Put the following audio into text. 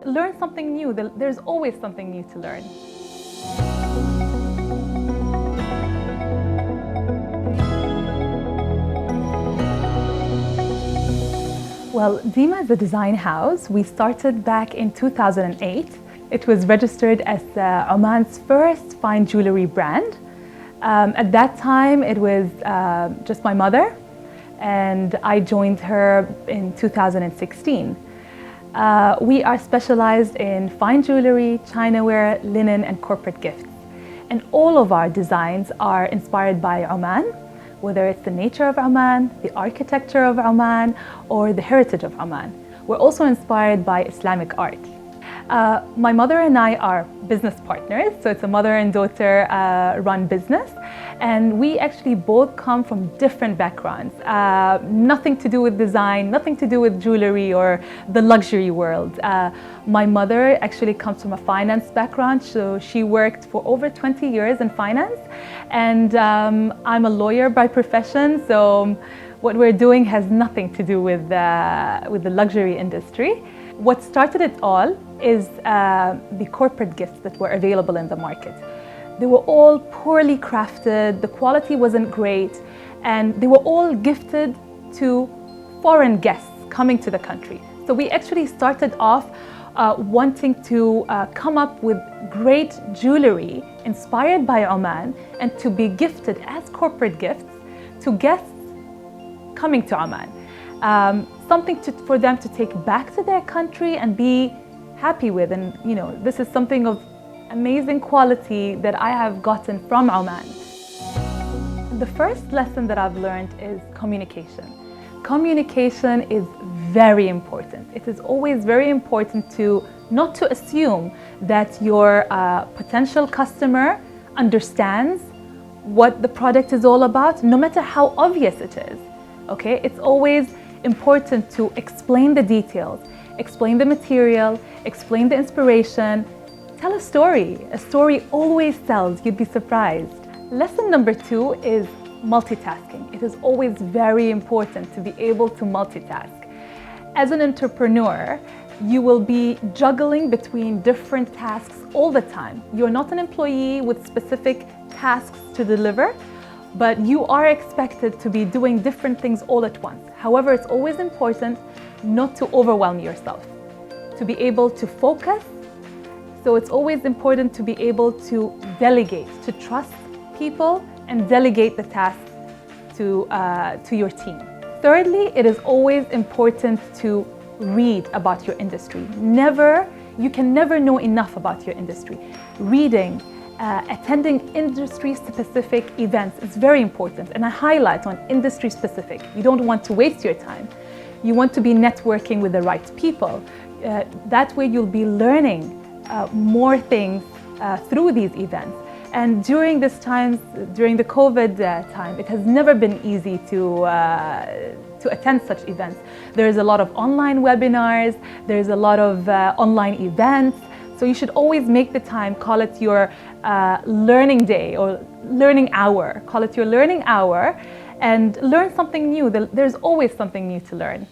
learn something new. There's always something new to learn. Well, Deema is a design house. We started back in 2008. It was registered as Oman's first fine jewelry brand. At that time, it was just my mother, and I joined her in 2016. We are specialized in fine jewelry, chinaware, linen, and corporate gifts. And all of our designs are inspired by Oman, whether it's the nature of Oman, the architecture of Oman, or the heritage of Oman. We're also inspired by Islamic art. My mother and I are business partners, so it's a mother and daughter run business. And we actually both come from different backgrounds. Nothing to do with design, nothing to do with jewelry or the luxury world. My mother actually comes from a finance background, so she worked for over 20 years in finance. And I'm a lawyer by profession, so what we're doing has nothing to do with the luxury industry. What started it all is the corporate gifts that were available in the market. They were all poorly crafted, the quality wasn't great, and they were all gifted to foreign guests coming to the country. So we actually started off wanting to come up with great jewelry inspired by Oman and to be gifted as corporate gifts to guests coming to Oman. Something for them to take back to their country and be happy with. And this is something of amazing quality that I have gotten from Oman. The first lesson that I've learned is communication. Communication is very important. It is always very important not to assume that your potential customer understands what the product is all about, no matter how obvious it is. Okay, it's always important to explain the details, explain the material, explain the inspiration. Tell a story. A story always sells, you'd be surprised. Lesson number 2 is multitasking. It is always very important to be able to multitask. As an entrepreneur, you will be juggling between different tasks all the time. You're not an employee with specific tasks to deliver, but you are expected to be doing different things all at once. However, it's always important not to overwhelm yourself, to be able to focus. So it's always important to be able to delegate, to trust people and delegate the tasks to your team. Thirdly, it is always important to read about your industry. You can never know enough about your industry. Reading, attending industry-specific events is very important, and I highlight on industry-specific. You don't want to waste your time. You want to be networking with the right people. That way you'll be learning more things through these events. And during the COVID time, it has never been easy to attend such events. There's a lot of online webinars, there's a lot of online events. So you should always make the time, call it your learning day or learning hour. Call it your learning hour and learn something new. There's always something new to learn.